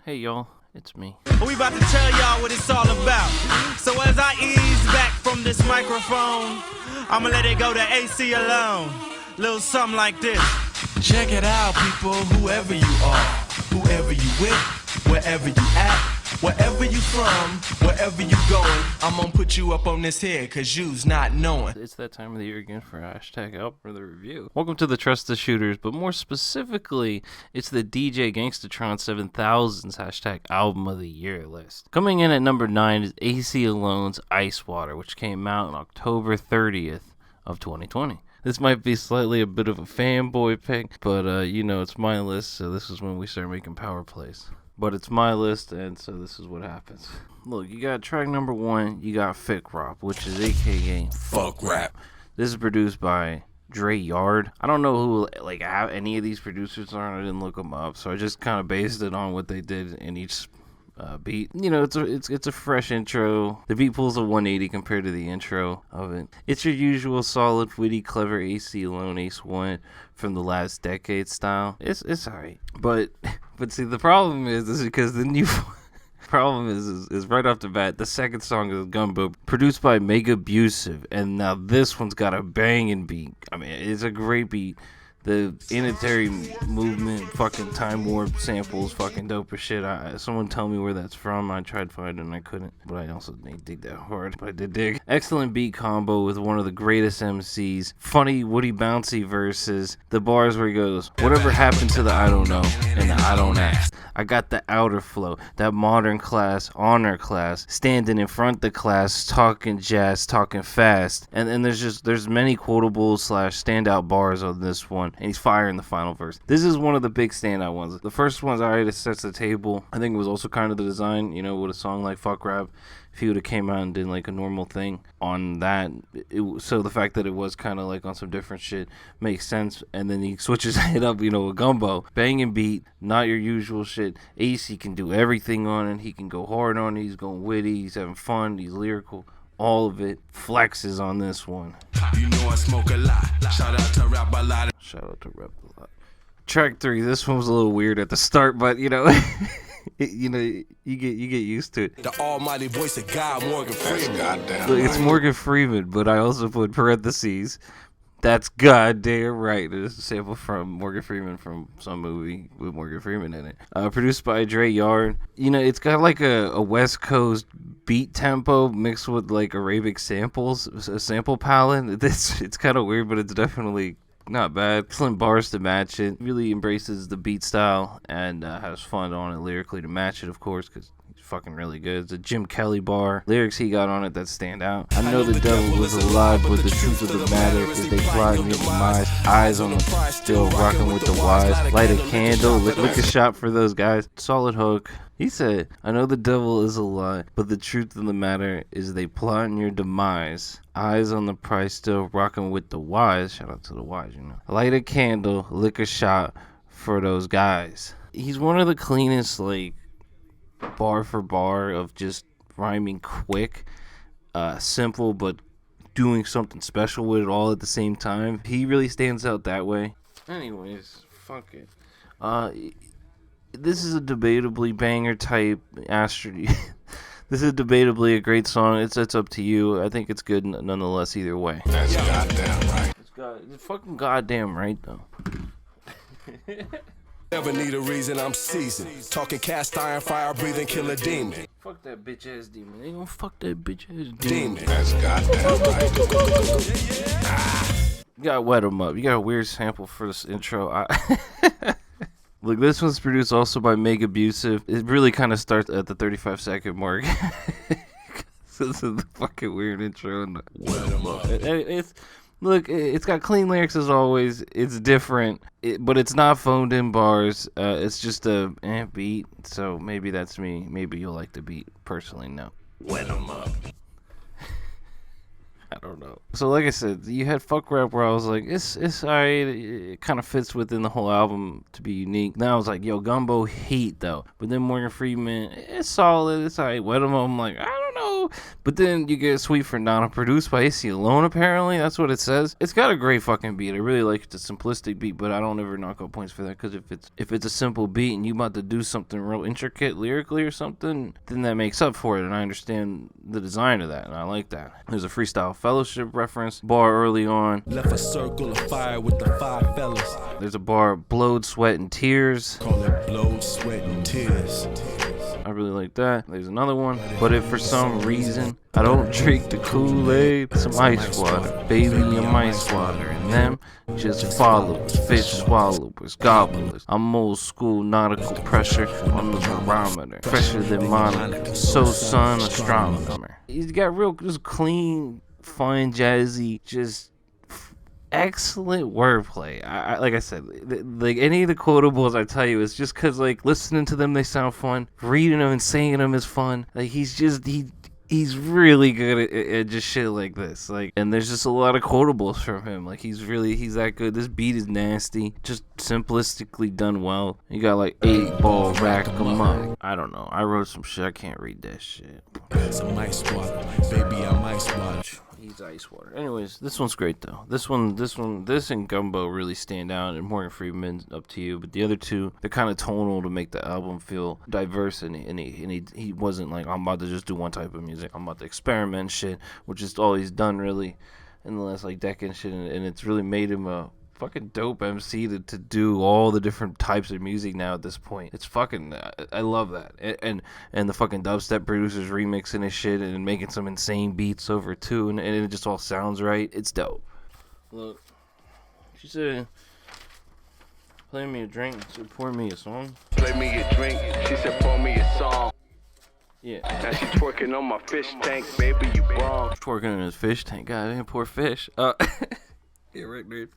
Hey y'all, it's me. We about to tell y'all what it's all about. So as I ease back from this microphone, I'ma let it go to Aceyalone. Little something like this. Check it out, people, whoever you are, whoever you with, wherever you at, wherever you from, wherever you going, I'm gonna put you up on this here, cause you's not knowing. It's that time of the year again for hashtag out for the review. Welcome to the Trust the Shooters, but more specifically, it's the DJ Gangstatron 7000's hashtag album of the year list. Coming in at number 9 is Aceyalone's Ice Water, which came out on October 30th of 2020. This might be slightly a bit of a fanboy pick, but it's my list, so this is when we start making power plays. But it's my list, and so this is what happens. Look, you got track number 1, you got Fick Rap, which is aka Fuck Rap. This is produced by Dre Yard. I don't know who how any of these producers are. I didn't look them up, so I just kind of based it on what they did in each beat. It's a fresh intro. The beat pulls a 180 compared to the intro of it. It's your usual solid, witty, clever Aceyalone Ace 1 from the last decade style. It's alright, but see, the problem is because the new problem is right off the bat, the second song is Gumbo, produced by Mega Abusive, and now this one's got a banging beat. I mean, it's a great beat. The unitary movement, fucking time warp samples, fucking dope as shit. Someone tell me where that's from. I tried finding and I couldn't, but I also didn't dig that hard, but I did dig. Excellent beat combo with one of the greatest MCs. Funny, woody, bouncy verses. The bars where he goes, whatever happened to the I don't know and the I don't ask. I got the outer flow, that modern class, honor class, standing in front of the class, talking jazz, talking fast. And there's many quotable / standout bars on this one. And he's firing the final verse. This is one of the big standout ones. The first one's alright, it sets the table. I think it was also kind of the design, with a song like Fuck Rap. If he would have came out and did like a normal thing on that, so the fact that it was kind of like on some different shit makes sense. And then he switches it up, a gumbo, banging beat, not your usual shit. AC can do everything on it. He can go hard on it. He's going witty. He's having fun. He's lyrical. All of it flexes on this one. You know I smoke a lot. Shout out to Rap a lot. Shout out to Rap a lot. Track 3. This one was a little weird at the start, but you get used to it. The almighty voice of God, Morgan Freeman. Goddamn. Look, it's Morgan Freeman, but I also put parentheses. That's goddamn right. It is a sample from Morgan Freeman from some movie with Morgan Freeman in it. Produced by Dre Yard. It's got like a West Coast beat tempo mixed with like Arabic samples, a sample palette. It's kind of weird, but it's definitely not bad. Excellent bars to match it. Really embraces the beat style and has fun on it lyrically to match it, of course, because he's fucking really good. It's a Jim Kelly bar. Lyrics he got on it that stand out. I know the devil was alive, but the truth of the matter is they fly me in my eyes on the prize, still rocking with the wise. Light a candle, lick a shot for those guys. Solid hook. He said, I know the devil is a lie, but the truth of the matter is they plotting your demise. Eyes on the prize, still rocking with the wise. Shout out to the wise, Light a candle, lick a shot for those guys. He's one of the cleanest, bar for bar of just rhyming quick, simple, but doing something special with it all at the same time. He really stands out that way. Anyways, fuck it. This is a debatably banger type This is debatably a great song. It's up to you. I think it's good nonetheless either way. That's goddamn right. It's fucking goddamn right though. Never need a reason, I'm seasoned. Talking cast iron, fire breathing, kill a demon. Fuck that bitch ass demon. They gonna fuck that bitch ass Demon. That's goddamn right. You gotta wet him up. You got a weird sample for this intro. Look, this one's produced also by Mega Abusive. It really kind of starts at the 35-second mark. This is the fucking weird intro. And it's got clean lyrics as always. It's different, but it's not phoned in bars. It's just a beat. So maybe that's me. Maybe you'll like the beat. Personally, no. Wet 'em up. I don't know. So like I said, you had Fuck Rap where I was like, it's alright, it kind of fits within the whole album to be unique. Now I was like, yo, Gumbo heat though. But then Morgan Freeman, it's solid, it's alright. Wet 'em up, I'm like, I don't know. cool. But then you get Sweet for Nana, produced by Aceyalone, apparently. That's what it says. It's got a great fucking beat. I really like it. It's a simplistic beat, but I don't ever knock out points for that, because if it's a simple beat and you about to do something real intricate lyrically or something, then that makes up for it, and I understand the design of that, and I like that. There's a Freestyle Fellowship reference bar early on. Left a circle of fire with the 5 fellas. There's a bar, Blood, Sweat, and Tears. Call it blood, sweat, and tears. I really like that. There's another one. But if for some reason I don't drink the Kool-Aid, some ice water, baby, I'm ice water, and them just followers, fish swallowers, gobblers. I'm old school nautical pressure on the barometer, fresher than monitor, so sun astronomer. He's got real, just clean, fun, jazzy, just excellent wordplay. I like I said, like any of the quotables I tell you, it's just because like listening to them they sound fun, reading them and saying them is fun. Like he's really good at just shit like this. Like, and there's just a lot of quotables from him. Like he's that good. This beat is nasty, just simplistically done well. You got like 8-ball rack 'em up. I don't know. I wrote some shit. I can't read that shit. Some ice water, baby, I'm ice water. He's ice water. Anyways, this one's great though. This and Gumbo really stand out, and Morgan Freeman, up to you. But the other two, they're kind of tonal to make the album feel diverse, and he wasn't like, I'm about to just do one type of music. I'm about to experiment shit, which is all he's done really in the last like decade and shit, and it's really made him a fucking dope MC to do all the different types of music now at this point. It's fucking, I love that. And the fucking dubstep producers remixing his shit and making some insane beats over it too, and it just all sounds right. It's dope. Look, she said, play me a drink, she said, pour me a song. Play me a drink, she said pour me a song. Yeah. Now she twerking on my fish tank, baby, you wrong. Twerking in his fish tank, goddamn, poor fish. Yeah, right, dude.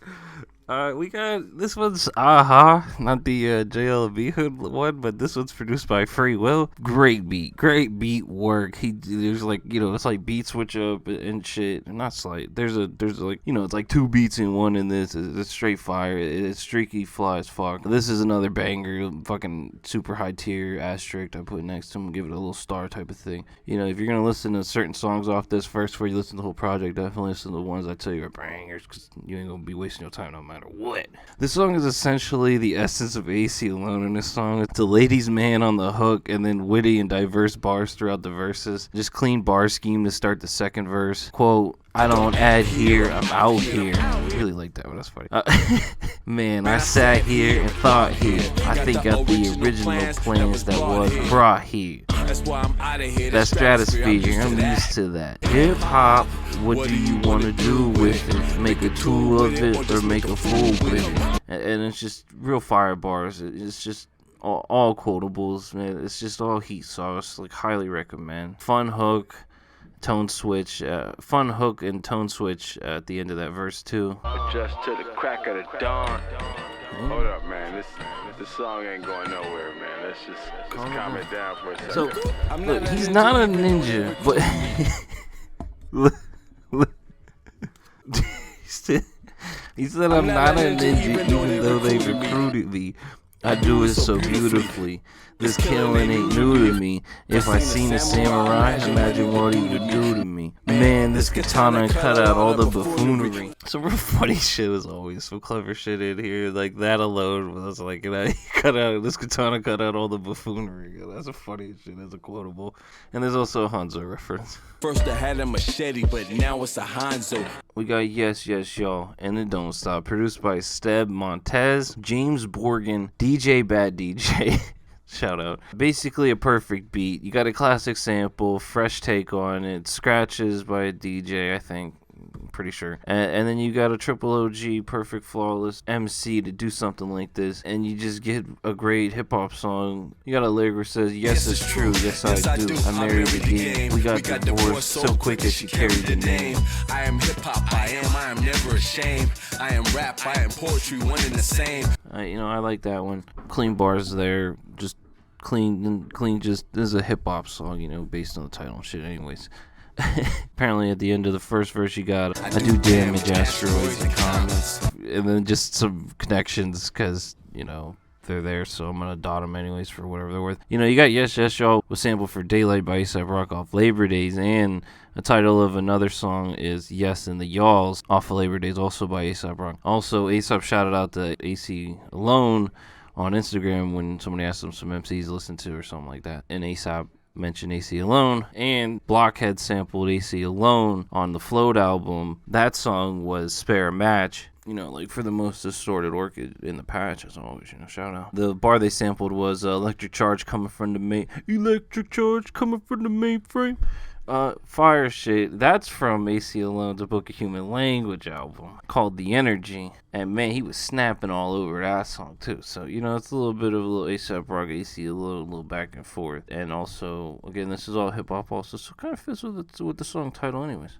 We got, this one's Aha, not the JLB Hood one, but this one's produced by Free Will. Great beat work. There's like, you know, it's like beat switch up and shit. Not slight. There's like, you know, it's like 2 beats in one in this. It's straight fire. It's streaky, fly as fuck. This is another banger, fucking super high tier asterisk I put next to him, give it a little star type of thing. You know, if you're gonna listen to certain songs off this first before you listen to the whole project, definitely listen to the ones I tell you are bangers, because you ain't gonna be wasting your time no matter what. This song is essentially the essence of Aceyalone in this song. It's a ladies' man on the hook, and then witty and diverse bars throughout the verses. Just clean bar scheme to start the second verse. Quote, I don't add here, I'm out here. I really like that one, that's funny. Man, I sat here and thought here. I think of the original plans that was brought here. That stratosphere, I'm used to that. Hip hop, what do you want to do with it? Make a tool of it or make a fool with it? And it's just real fire bars. It's just all quotables, man. It's just all heat sauce. Like, highly recommend. Fun hook. Tone switch, fun hook and tone switch at the end of that verse too. Just to the crack of the dawn. Hold up, man. This song ain't going nowhere, man. Let's just calm it down for a second. So, look, he's not a ninja, but he said I'm not a ninja, even though they recruited me. I do it so beautifully. This killing ain't new to me. If I seen a samurai, imagine what he would do to me. Man, this katana cut out all the buffoonery. Some real funny shit as always. Some clever shit in here. Like that alone was like, you know, this katana cut out all the buffoonery. That's a funny shit. That's a quotable. And there's also a Hanzo reference. First I had a machete, but now it's a Hanzo. We got Yes Yall, and it don't stop. Produced by Steb Montez, James Borgen, DJ Bad DJ. Shout out. Basically a perfect beat. You got a classic sample, fresh take on it, scratches by a DJ, I think. Pretty sure. And then you got a triple OG, perfect, flawless MC to do something like this, and you just get a great hip hop song. You got a lyric that says, yes, it's true, yes, I do. I married again. We got divorced so quick that she carried the name. I am hip hop, I am never ashamed. I am rap, I am poetry, one and the same. You know, I like that one. Clean bars there, just clean, just, this is a hip hop song, you know, based on the title and shit anyways. Apparently at the end of the first verse you got, I do damage asteroids and comets, and then just some connections, because, you know, they're there, so I'm gonna dot them anyways for whatever they're worth. You know, you got Yes Yall was sampled for Daylight by A$AP Rock off Labor Days, and the title of another song is Yes and the Yalls off of Labor Days, also by A$AP Rock. Also, A$AP shouted out to Aceyalone on Instagram when somebody asked him some MCs to listen to or something like that, and A$AP mentioned Aceyalone, and Blockhead sampled Aceyalone on the Float album. That song was Spare a Match. You know, like for the most distorted orchid in the patch, as always, you know, shout out. The bar they sampled was Electric Charge coming from the mainframe. Fyre shit. That's from Aceyalone's Book of Human Language album called The Energy. And man, he was snapping all over that song too. So, you know, it's a little bit of a little A$AP Rock, Aceyalone, a little back and forth. And also, again, this is all hip hop also, so it kind of fits with the song title anyways.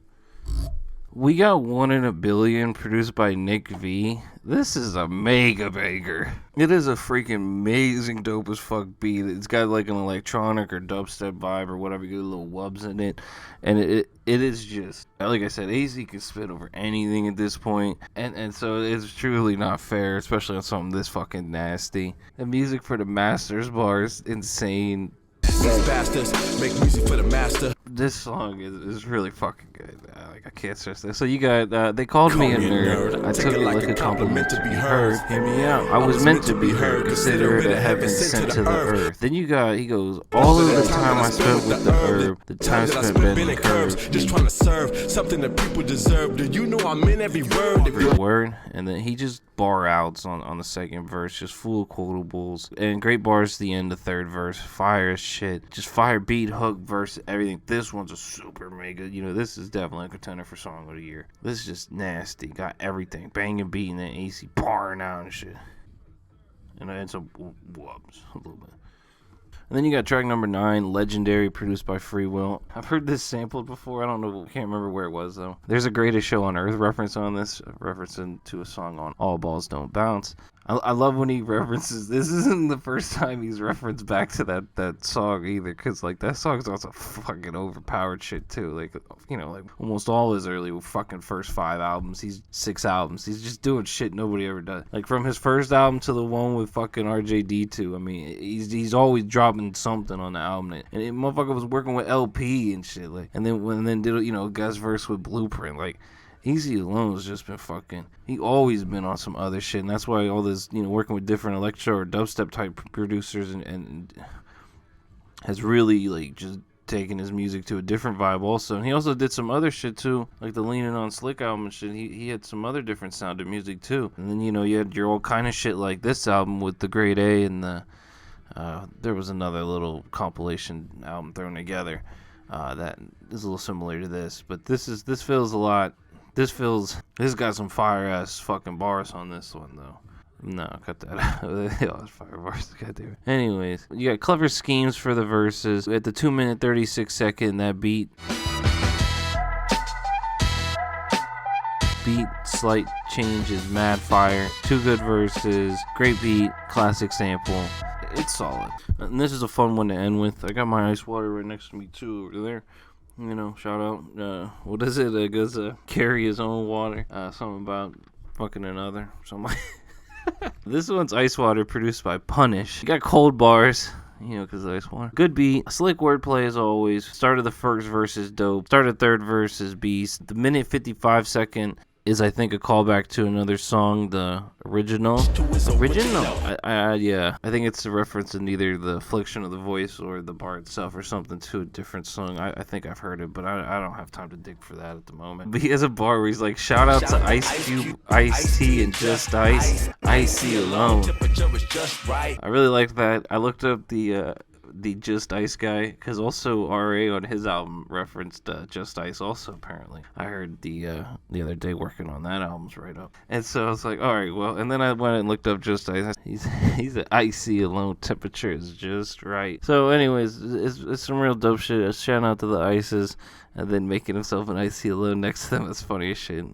We got One in a Billion, produced by Nick V. This is a mega banger. It is a freaking amazing, dope as fuck beat. It's got like an electronic or dubstep vibe or whatever. You get little wubs in it. And it is just, like I said, AZ can spit over anything at this point. And so it's truly not fair, especially on something this fucking nasty. The music for the Masters bar is insane. These bastards make music for the master. This song is really fucking good. I can't stress this. So you got, they called me a nerd. I took it like a compliment to be heard. Hear me out. I was meant to be heard. Consider it a heaven sent to the earth. Then he goes, all of the time I spent with the herb, the time spent bending curves, just trying to serve something that people deserve. Do you know I'm in every word? Every word. And then he just bar outs on the second verse, just full of quotables. And great bars at the end, the third verse. Fire as shit. Just fire beat, hook, verse, everything. This one's a super mega, you know, this is definitely a contender for Song of the Year. This is just nasty. Got everything. Banging beat and then AC barring out and shit. And some wubs a little bit. And then you got track number 9, Legendary, produced by Free Will. I've heard this sampled before. I don't know, can't remember where it was though. There's a Greatest Show on Earth reference on this, referencing to a song on All Balls Don't Bounce. I love when he references, this isn't the first time he's referenced back to that song either, because like that song's also fucking overpowered shit too. Like, you know, like almost all his early fucking first 5 albums, he's 6 albums, he's just doing shit nobody ever does. Like from his first album to the one with fucking RJD2, I mean, he's always dropping something on the album, and motherfucker was working with LP and shit, like, and then did, you know, guest verse with Blueprint, like. Aceyalone has just been fucking, he always been on some other shit, and that's why all this, you know, working with different electro or dubstep type producers and has really, like, just taken his music to a different vibe also. And he also did some other shit too, like the Leanin' on Slick album and shit. He had some other different sounded music too. And then, you know, you had your old kind of shit like this album with the Grade A and the, there was another little compilation album thrown together that is a little similar to this, but this feels a lot. This got some fire ass fucking bars on this one though. No, cut that out. It was fire bars. Goddamn. Anyways, you got clever schemes for the verses. At the 2-minute 36-second, that beat slight changes, mad fire. 2 good verses, great beat, classic sample. It's solid. And this is a fun one to end with. I got my ice water right next to me too over there. You know, shout out. What is it? It goes carry his own water. Something about fucking another. Something like This one's Ice Water, produced by Punish. You got cold bars, you know, because of ice water. Good beat. Slick wordplay as always. Start of the first verse is dope. Start of third verse is beast. The minute 55-second is, I think, a callback to another song, the original. Yeah, I think it's a reference in either the affliction of the voice or the bar itself or something to a different song. I think I've heard it, but I don't have time to dig for that at the moment. But he has a bar where he's like, shout out to Ice Cube, Ice T, and Just Ice, Iceyalone. I really like that. I looked up the Just Ice guy, because also RA on his album referenced Just Ice also, apparently. I heard the other day working on that album's right up. And so I was like, alright, well, and then I went and looked up Just Ice. He's an Iceyalone, temperature is just right. So anyways, it's some real dope shit. A shout out to the Ices, and then making himself an Iceyalone next to them. That's funny as shit.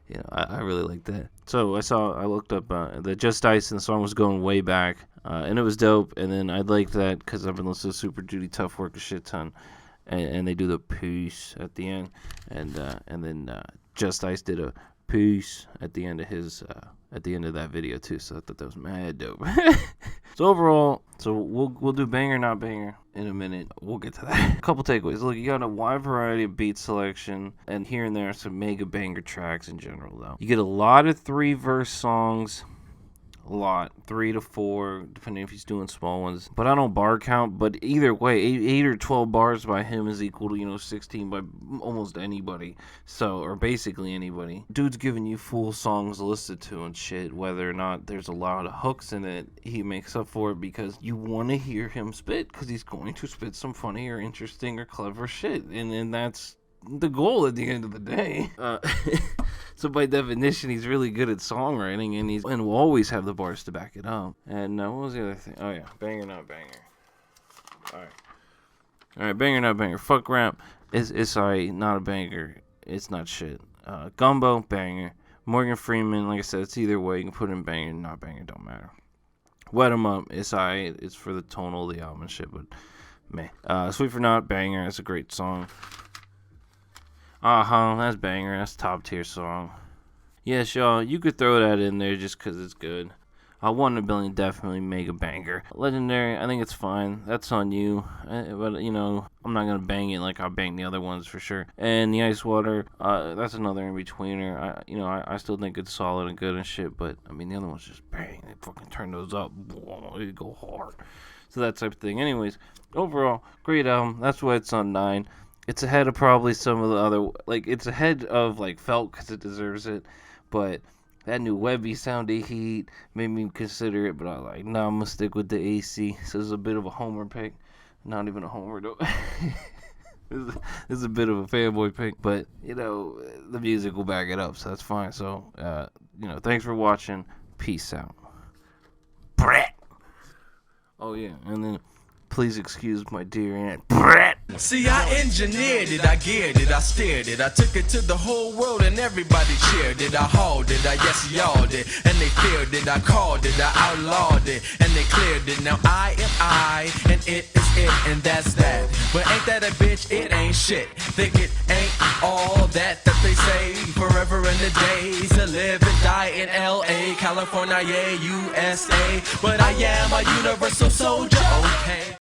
You know, I really like that. So I looked up the Just Ice, and the song was going way back, and it was dope. And then I liked that because I've been listening to Super Duty Tough Work a shit ton, and they do the peace at the end, and then Just Ice did a peace at the end of his at the end of that video too. So I thought that was mad dope. So overall, we'll do banger not banger in a minute. We'll get to that. A couple takeaways. Look, you got a wide variety of beat selection, and here and there some mega banger tracks in general though. You get a lot of 3-verse songs. A lot, 3 to 4, depending if he's doing small ones. But I don't bar count. But either way, 8 or 12 bars by him is equal to 16 by almost anybody. So, or basically anybody. Dude's giving you full songs listed to and shit. Whether or not there's a lot of hooks in it, he makes up for it because you want to hear him spit, because he's going to spit some funny or interesting or clever shit, and that's the goal at the end of the day. So by definition, he's really good at songwriting, and will always have the bars to back it up. And what was the other thing? Oh yeah, banger not banger. All right, banger not banger. Fuck rap. It's not a banger. It's not shit. Gumbo banger. Morgan Freeman, like I said, it's either way. You can put in banger, not banger, don't matter. Wet 'em Up. It's alright. It's for the tonal of the album and shit, but man. Sweet for Not banger. That's a great song. That's banger. That's top tier song. Yes, y'all, you could throw that in there just because it's good. 1 in a Billion, definitely mega banger. Legendary, I think it's fine. That's on you. But, I'm not going to bang it like I banged the other ones for sure. And the Ice Water, that's another in-betweener. I still think it's solid and good and shit. But, the other ones just bang. They fucking turn those up. They go hard. So that type of thing. Anyways, overall, great album. That's why it's on 9. It's ahead of probably some of the other, it's ahead of, Felt, because it deserves it, but that new Webby sound they heat made me consider it, but I was like, nah, I'm going to stick with the AC, so it's a bit of a homer pick, not even a homer, though. This is a bit of a fanboy pick, but, the music will back it up, so that's fine, so, thanks for watching, peace out. Brett! Oh, yeah, and then, please excuse my dear Aunt Brett. See, I engineered it, I geared it, I steered it, I took it to the whole world and everybody cheered it. I hauled it, I yes yalled it, and they feared it. I called it, I outlawed it, and they cleared it. Now I am I, and it is it, and that's that. But ain't that a bitch? It ain't shit. Think it ain't all that they say. Forever in the days to live and die in L.A., California, yeah, USA. But I am a universal soldier, okay.